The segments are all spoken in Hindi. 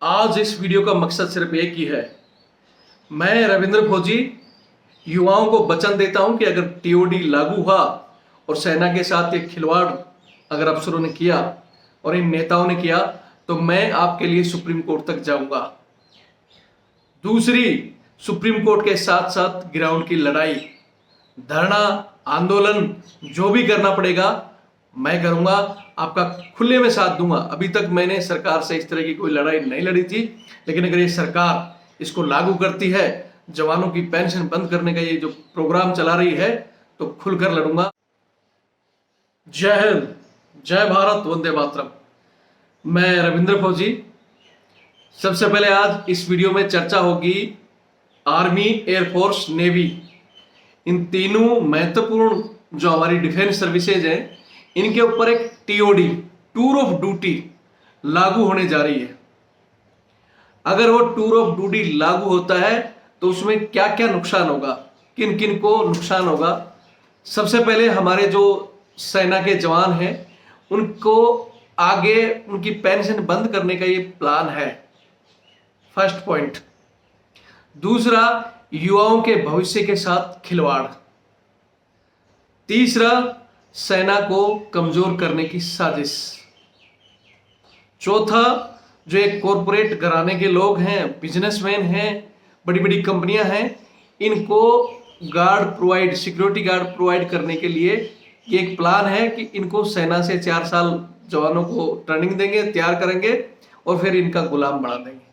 आज इस वीडियो का मकसद सिर्फ एक ही है। मैं रविंद्र फौजी युवाओं को वचन देता हूं कि अगर टीओडी लागू हुआ और सेना के साथ एक खिलवाड़ अगर अफसरों ने किया और इन नेताओं ने किया तो मैं आपके लिए सुप्रीम कोर्ट तक जाऊंगा। दूसरी, सुप्रीम कोर्ट के साथ साथ ग्राउंड की लड़ाई, धरना, आंदोलन जो भी करना पड़ेगा मैं करूंगा, आपका खुले में साथ दूंगा। अभी तक मैंने सरकार से इस तरह की कोई लड़ाई नहीं लड़ी थी, लेकिन अगर ये सरकार इसको लागू करती है, जवानों की पेंशन बंद करने का ये जो प्रोग्राम चला रही है, तो खुलकर लड़ूंगा। जय हिंद, जय भारत, वंदे मातरम। मैं रविंद्र फौजी। सबसे पहले आज इस वीडियो में चर्चा होगी आर्मी, एयरफोर्स, नेवी, इन तीनों महत्वपूर्ण जो हमारी डिफेंस सर्विसेज हैं, इनके ऊपर एक टीओडी, टूर ऑफ ड्यूटी, लागू होने जा रही है। अगर वो टूर ऑफ ड्यूटी लागू होता है तो उसमें क्या क्या नुकसान होगा, किन किन को नुकसान होगा। सबसे पहले हमारे जो सेना के जवान हैं उनको आगे उनकी पेंशन बंद करने का ये प्लान है, फर्स्ट पॉइंट। दूसरा, युवाओं के भविष्य के साथ खिलवाड़। तीसरा, सेना को कमजोर करने की साजिश। चौथा, जो एक कॉरपोरेट घराने के लोग हैं, बिजनेसमैन हैं, बड़ी बड़ी कंपनियां हैं, इनको guard provide, security guard provide करने के लिए ये एक प्लान है कि इनको सेना से 4 साल जवानों को ट्रेनिंग देंगे, तैयार करेंगे और फिर इनका गुलाम बना देंगे।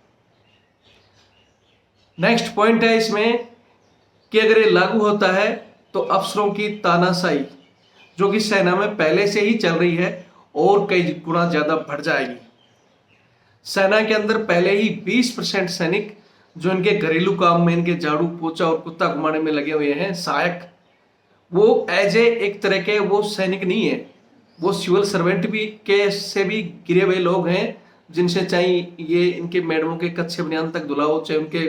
नेक्स्ट पॉइंट है इसमें कि अगर ये लागू होता है तो अफसरों की तानाशाही, जो कि सेना में पहले से ही चल रही है, और कई गुना ज्यादा बढ़ जाएगी। सेना के अंदर पहले ही 20% सैनिक जो इनके घरेलू काम में, इनके झाड़ू पोछा और कुत्ता घुमाने में लगे हुए हैं, सहायक, वो एज ए एक तरह के वो सैनिक नहीं है, वो सिविल सर्वेंट भी के से भी गिरे हुए लोग हैं, जिनसे चाहे ये इनके मैडमों के कच्चे बनियान तक धुलाओ, चाहे उनके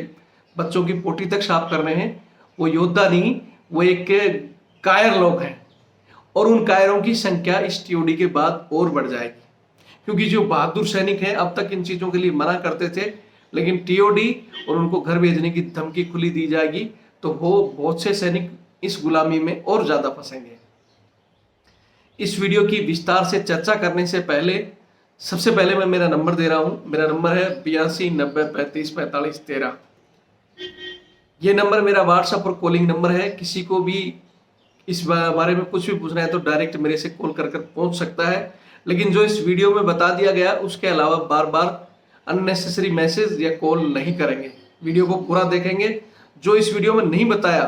बच्चों की पोटी तक साफ कर रहे हैं। वो योद्धा नहीं, वो एक कायर लोग हैं, और उन कायरों की संख्या इस टीओडी के बाद और बढ़ जाएगी। क्योंकि जो बहादुर सैनिक हैं अब तक इन चीजों के लिए मना करते थे, लेकिन टीओडी और उनको घर भेजने की धमकी खुली दी जाएगी तो वो बहुत से सैनिक इस गुलामी में और ज्यादा फंसेंगे। इस वीडियो की विस्तार से चर्चा करने से पहले सबसे पहले मैं मेरा नंबर दे रहा हूं। मेरा नंबर है 82 90 35 45 13। ये नंबर मेरा व्हाट्सएप और कॉलिंग नंबर है। किसी को भी इस बारे में कुछ भी पूछना है तो डायरेक्ट मेरे से कॉल कर पहुंच सकता है। लेकिन जो इस वीडियो में बता दिया गया उसके अलावा बार बार अननेसेसरी मैसेज या कॉल नहीं करेंगे। वीडियो को पूरा देखेंगे। जो इस वीडियो में नहीं बताया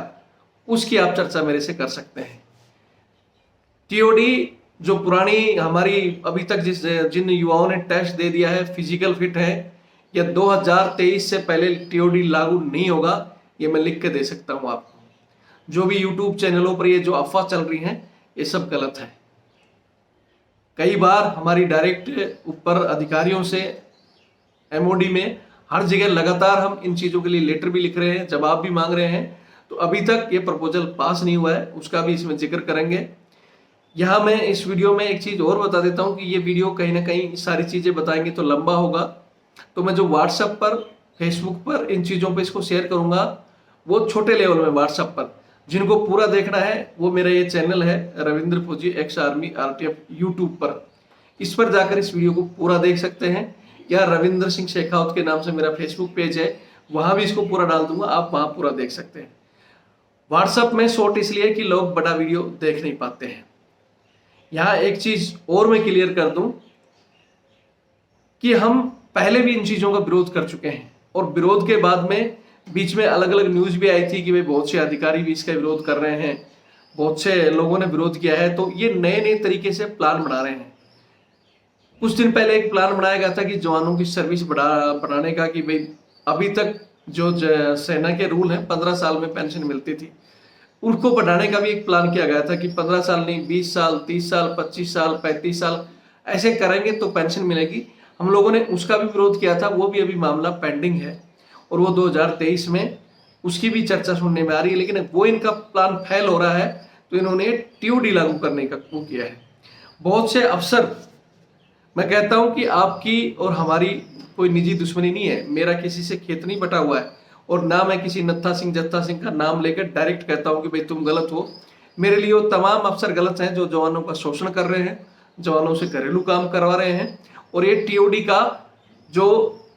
उसकी आप चर्चा मेरे से कर सकते हैं। टीओडी जो पुरानी हमारी अभी तक जिन युवाओं ने टेस्ट दे दिया है, फिजिकल फिट है, या 2023 से पहले टीओडी लागू नहीं होगा, ये मैं लिख के दे सकता हूं आपको। जो भी यूट्यूब चैनलों पर ये जो अफवाह चल रही हैं, ये सब गलत है। कई बार हमारी डायरेक्ट ऊपर अधिकारियों से, एमओडी में, हर जगह लगातार हम इन चीजों के लिए लेटर भी लिख रहे हैं, जवाब भी मांग रहे हैं, तो अभी तक ये प्रपोजल पास नहीं हुआ है, उसका भी इसमें जिक्र करेंगे। यहाँ मैं इस वीडियो में एक चीज और बता देता हूँ कि ये वीडियो कहीं ना कहीं सारी चीजें बताएंगे तो लंबा होगा, तो मैं जो व्हाट्सएप पर, फेसबुक पर इन चीजों पर इसको शेयर करूंगा, वो छोटे लेवल में व्हाट्सएप पर। जिनको पूरा देखना है वो मेरा ये चैनल है रविंद्र फौजी एक्स आर्मी आरटीएफ यूट्यूब पर, इस पर जाकर इस वीडियो को पूरा देख सकते हैं। या रविंद्र सिंह शेखावत के नाम से मेरा फेसबुक पेज है, वहां भी इसको पूरा डाल दूंगा, आप वहां पूरा देख सकते हैं। व्हाट्सएप में शॉर्ट इसलिए कि लोग बड़ा वीडियो देख नहीं पाते हैं। यहाँ एक चीज और मैं क्लियर कर दूं कि हम पहले भी इन चीजों का विरोध कर चुके हैं, और विरोध के बाद में बीच में अलग अलग न्यूज भी आई थी कि भाई बहुत से अधिकारी भी इसका विरोध कर रहे हैं, बहुत से लोगों ने विरोध किया है, तो ये नए नए तरीके से प्लान बना रहे हैं। कुछ दिन पहले एक प्लान बनाया गया था कि जवानों की सर्विस बढ़ाने का, कि भाई अभी तक जो सेना के रूल हैं 15 साल में पेंशन मिलती थी, उनको बढ़ाने का भी एक प्लान किया गया था कि 15 साल नहीं, 20 साल, 30 साल, 25 साल, 35 साल ऐसे करेंगे तो पेंशन मिलेगी। हम लोगों ने उसका भी विरोध किया था, वो भी अभी मामला पेंडिंग है, और वो 2023 में उसकी भी चर्चा सुनने में आ रही है। लेकिन वो इनका प्लान फेल हो रहा है, तो इन्होंने टीओडी लागू करने का वो किया है। बहुत से अफसर, मैं कहता हूं कि आपकी और हमारी कोई निजी दुश्मनी नहीं है, मेरा किसी से खेत नहीं बटा हुआ है, और ना मैं किसी नत्था सिंह जत्था सिंह का नाम लेकर डायरेक्ट कहता हूं कि भाई तुम गलत हो। मेरे लिए वो तमाम अफसर गलत हैं जो जवानों का शोषण कर रहे हैं, जवानों से घरेलू काम करवा रहे हैं, और ये टीओडी का जो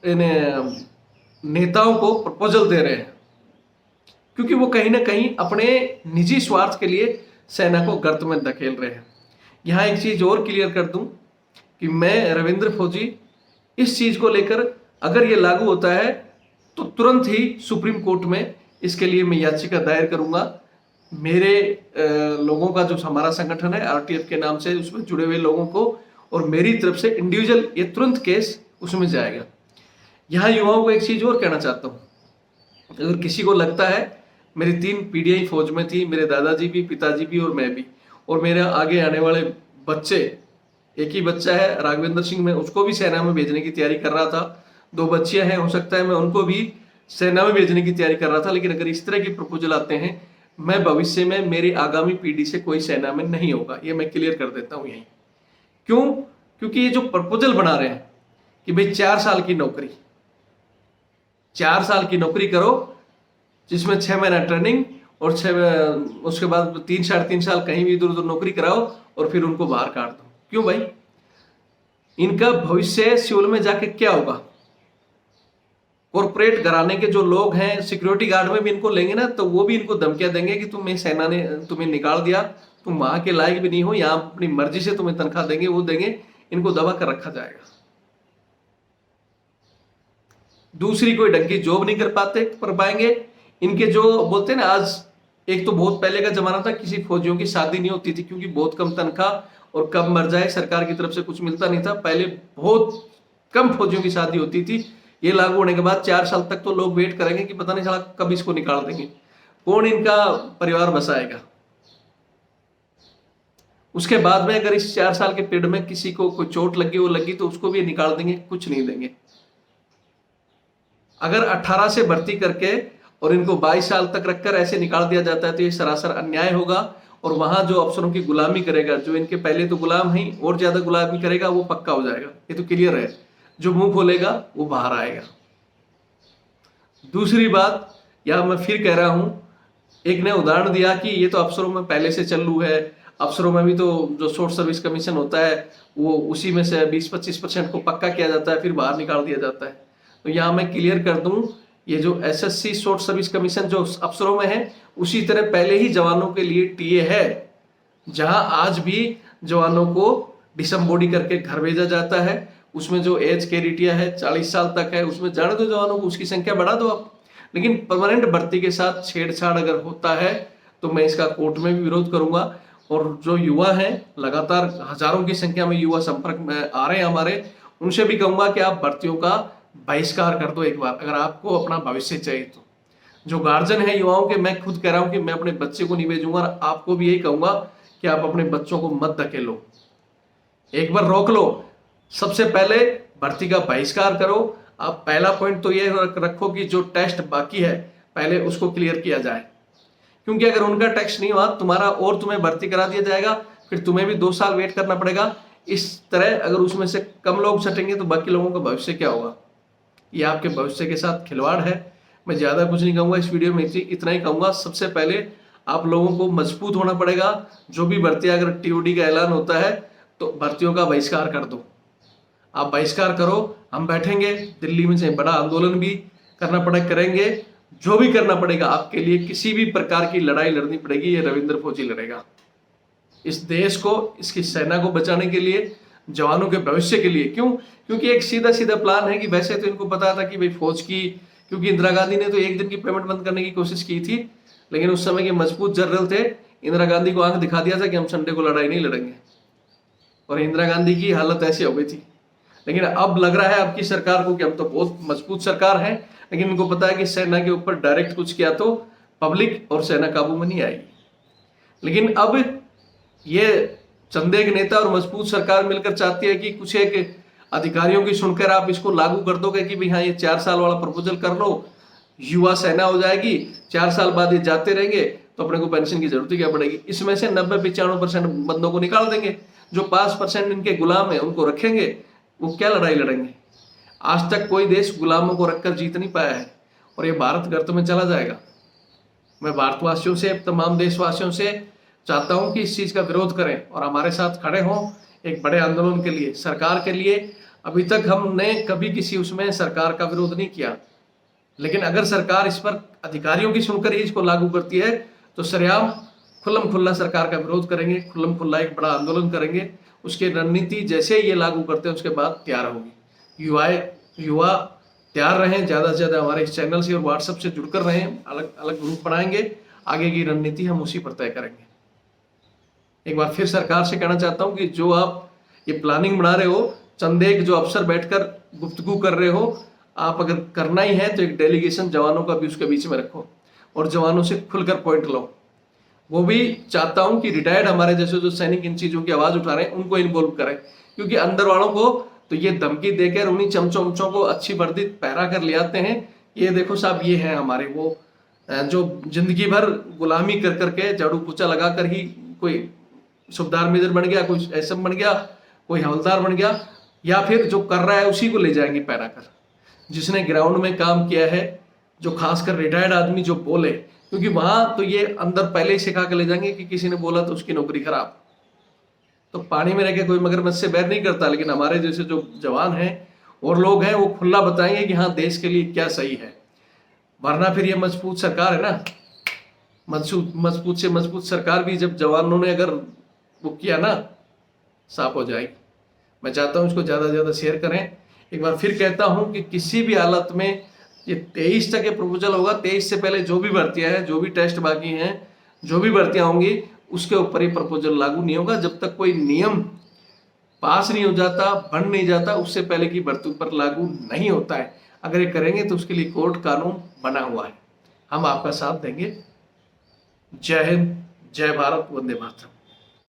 नेताओं को प्रपोजल दे रहे हैं, क्योंकि वो कहीं ना कहीं अपने निजी स्वार्थ के लिए सेना को गर्त में धकेल रहे हैं। यहाँ एक चीज और क्लियर कर दूं कि मैं रविंद्र फौजी इस चीज को लेकर, अगर ये लागू होता है तो तुरंत ही सुप्रीम कोर्ट में इसके लिए मैं याचिका दायर करूंगा। मेरे लोगों का जो हमारा संगठन है आरटीएफ के नाम से, उसमें जुड़े हुए लोगों को और मेरी तरफ से इंडिविजुअल ये तुरंत केस उसमें जाएगा। यहाँ युवाओं को एक चीज और कहना चाहता हूँ, अगर किसी को लगता है, मेरी 3 पीढ़ियां फौज में थी, मेरे दादाजी भी, पिताजी भी और मैं भी, और मेरे आगे आने वाले बच्चे, एक ही बच्चा है राघवेंद्र सिंह, में उसको भी सेना में भेजने की तैयारी कर रहा था, 2 बच्चियां हैं, हो सकता है मैं उनको भी सेना में भेजने की तैयारी कर रहा था। लेकिन अगर इस तरह की प्रपोजल आते हैं, मैं भविष्य में मेरी आगामी पीढ़ी से कोई सेना में नहीं होगा, ये मैं क्लियर कर देता हूं यहीं। क्यों? क्योंकि ये जो प्रपोजल बना रहे हैं कि भाई 4 साल की नौकरी, 4 साल की नौकरी करो, जिसमें 6 महीना ट्रेनिंग और उसके बाद 3 साढ़े 3 साल कहीं भी इधर उधर नौकरी कराओ और फिर उनको बाहर काट दो। क्यों भाई? इनका भविष्य सिविल में जाके क्या होगा? कॉर्पोरेट घराने के जो लोग हैं, सिक्योरिटी गार्ड में भी इनको लेंगे ना, तो वो भी इनको धमकियां देंगे कि तुम्हें सेना ने तुम्हें निकाल दिया, तुम वहां के लायक भी नहीं हो, यहाँ अपनी मर्जी से तुम्हें तनख्वाह देंगे, वो देंगे, इनको दबा कर रखा जाएगा। दूसरी कोई ढंग की जॉब नहीं कर पाएंगे। इनके जो बोलते हैं ना, आज एक तो बहुत पहले का जमाना था, किसी फौजियों की शादी नहीं होती थी क्योंकि बहुत कम तनख्वाह और कब मर जाए, सरकार की तरफ से कुछ मिलता नहीं था। पहले बहुत कम फौजियों की शादी होती थी। ये लागू होने के बाद 4 साल तक तो लोग वेट करेंगे कि पता नहीं साला कब इसको निकाल देंगे, कौन इनका परिवार बसाएगा। उसके बाद में अगर इस 4 साल के पीरियड में किसी को कोई चोट लगी, वो लगी, तो उसको भी निकाल देंगे, कुछ नहीं देंगे। अगर 18 से भर्ती करके और इनको 22 साल तक रखकर ऐसे निकाल दिया जाता है तो ये सरासर अन्याय होगा। और वहां जो अफसरों की गुलामी करेगा, जो इनके पहले तो गुलाम ही और ज्यादा गुलामी करेगा, वो पक्का हो जाएगा, ये तो क्लियर है। जो मुंह खोलेगा वो बाहर आएगा। दूसरी बात, यह मैं फिर कह रहा हूं, एक ने उदाहरण दिया कि ये तो अफसरों में पहले से चालू है, अफसरों में भी तो जो शॉर्ट सर्विस कमीशन होता है वो उसी में से 20-25% को पक्का किया जाता है, फिर बाहर निकाल दिया जाता है। तो यहाँ मैं क्लियर कर दूं, ये जो एसएससी शॉर्ट सर्विस कमीशन जो अफसरों में है, उसी तरह पहले ही जवानों के लिए टीए है, जहां आज भी जवानों को डिसम्बॉडी करके घर भेजा जाता है। उसमें जो एज क्राइटेरिया है 40 साल तक है, उसमें जाने दो जवानों को, उसकी संख्या बढ़ा दो आप। लेकिन परमानेंट भर्ती के साथ छेड़छाड़ अगर होता है तो मैं इसका कोर्ट में भी विरोध करूंगा। और जो युवा हैं, लगातार हजारों की संख्या में युवा संपर्क में आ रहे हैं हमारे, उनसे भी कहूंगा कि आप भर्तियों का बहिष्कार कर दो एक बार, अगर आपको अपना भविष्य चाहिए तो। जो गार्जियन है युवाओं के, मैं खुद कह रहा हूं कि मैं अपने बच्चे को नहीं भेजूंगा, और आपको भी यही कहूंगा कि आप अपने बच्चों को मत धकेलो, एक बार रोक लो। सबसे पहले भर्ती का बहिष्कार करो। आप पहला पॉइंट तो ये रखो कि जो टेस्ट बाकी है पहले उसको क्लियर किया जाए, क्योंकि अगर उनका टेस्ट नहीं हुआ तुम्हारा और तुम्हें भर्ती करा दिया जाएगा, फिर तुम्हें भी 2 साल वेट करना पड़ेगा। इस तरह अगर उसमें से कम लोग सटेंगे तो बाकी लोगों का भविष्य क्या होगा? ये आपके भविष्य के साथ खिलवाड़ है। मैं ज्यादा कुछ नहीं कहूंगा इस वीडियो में, इतना ही कहूंगा, सबसे पहले आप लोगों को मजबूत होना पड़ेगा। जो भी भर्ती, अगर टीओडी का ऐलान होता है तो भर्तियों का बहिष्कार कर दो। आप बहिष्कार करो, हम बैठेंगे, दिल्ली में से बड़ा आंदोलन भी करना पड़े करेंगे, जो भी करना पड़ेगा आपके लिए, किसी भी प्रकार की लड़ाई लड़नी पड़ेगी, ये रविंद्र फौजी लड़ेगा। इस देश को, इसकी सेना को बचाने के लिए, जवानों के भविष्य के लिए। क्यों? क्योंकि एक सीधा सीधा प्लान है कि वैसे तो इनको पता था कि भाई फौज की, क्योंकि इंदिरा गांधी ने तो 1 दिन की पेमेंट बंद करने की कोशिश की थी, लेकिन उस समय के मजबूत जनरल थे, इंदिरा गांधी को आंख दिखा दिया था कि हम संडे को लड़ाई नहीं लड़ेंगे, और इंदिरा गांधी की हालत ऐसी हो गई थी। लेकिन अब लग रहा है अब की सरकार को कि हम तो बहुत मजबूत सरकार है, लेकिन इनको पता है कि सेना के ऊपर डायरेक्ट कुछ किया तो पब्लिक और सेना काबू में नहीं आएगी। लेकिन अब ये चंदे के नेता और मजबूत सरकार मिलकर चाहती है कि कुछ एक अधिकारियों की सुनकर आप इसको लागू कर दोगे कि भाई हाँ ये 4 साल वाला प्रपोजल कर लो, युवा सेना हो जाएगी, 4 साल बाद ये जाते रहेंगे तो अपने को पेंशन की जरूरत क्या पड़ेगी। इसमें से 90-95% बंदों को निकाल देंगे, जो 5% इनके गुलाम है उनको रखेंगे। वो क्या लड़ाई लड़ेंगे? आज तक कोई देश गुलामों को रखकर जीत नहीं पाया है, और ये भारत गर्त में चला जाएगा। मैं भारतवासियों से, तमाम देशवासियों से चाहता हूं कि इस चीज का विरोध करें और हमारे साथ खड़े हों एक बड़े आंदोलन के लिए, सरकार के लिए। अभी तक हमने कभी किसी उसमें सरकार का विरोध नहीं किया, लेकिन अगर सरकार इस पर अधिकारियों की सुनकर ही इसको लागू करती है तो सरेआम खुल्लम खुल्ला सरकार का विरोध करेंगे, खुल्लम खुल्ला एक बड़ा आंदोलन करेंगे। उसकी रणनीति जैसे ये लागू करते हैं उसके बाद तैयार होगी। युवा तैयार रहें, ज़्यादा से ज़्यादा हमारे इस चैनल से और व्हाट्सएप से जुड़कर रहें, अलग अलग ग्रुप बनाएंगे, आगे की रणनीति हम उसी पर तय करेंगे। एक बार फिर सरकार से कहना चाहता हूं कि जो आप ये प्लानिंग बना रहे हो, चंद एक जो अफसर बैठकर गुफ्तगू कर रहे हो, आप अगर करना ही है तो एक डेलीगेशन जवानों का भी उसके बीच में रखो और जवानों से खुलकर पॉइंट लो। वो भी चाहता हूं कि रिटायर्ड हमारे जैसे जो सैनिक इन चीज़ों की आवाज़ उठा रहे हैं उनको इन्वॉल्व करें, क्योंकि अंदर वालों को तो ये धमकी देकर उन्हीं चमचों उमचों को अच्छी वर्दी पहरा कर ले आते हैं। ये देखो साहब, ये हैं हमारे वो जो जिंदगी भर गुलामी कर करके झाड़ू पोछा लगा कर ही कोई सूबेदार मेजर बन गया, कोई एसएम बन गया, कोई हवलदार बन गया, या फिर जो कर रहा है उसी को ले जाएंगे पैरा कर। जिसने ग्राउंड में काम किया है, जो खासकर रिटायर्ड आदमी जो बोले, क्योंकि वहां तो ये अंदर पहले ही सिखा के ले जाएंगे कि किसी ने बोला तो उसकी नौकरी खराब। तो पानी में रह के कोई मगरमच्छ से बैर नहीं करता, लेकिन हमारे जैसे जो जवान हैं और लोग हैं वो खुला बताएंगे कि हाँ देश के लिए क्या सही है। वरना फिर ये मजबूत सरकार है ना, मजबूत से मजबूत सरकार भी जब जवानों ने अगर वो किया ना, साफ हो जाएगी। मैं चाहता हूँ इसको ज़्यादा से ज़्यादा शेयर करें। एक बार फिर कहता हूँ कि किसी भी हालत में ये 23 तक ये प्रपोजल होगा। 23 से पहले जो भी भर्तियां हैं, जो भी टेस्ट बाकी हैं, जो भी भर्तियां होंगी, उसके ऊपर ये प्रपोजल लागू नहीं होगा जब तक कोई नियम पास नहीं हो जाता, बन नहीं जाता, उससे पहले की भर्ती पर लागू नहीं होता है। अगर ये करेंगे तो उसके लिए कोर्ट कानून बना हुआ है। हम आपका साथ देंगे। जय हिंद, जय भारत, वंदे मातरम।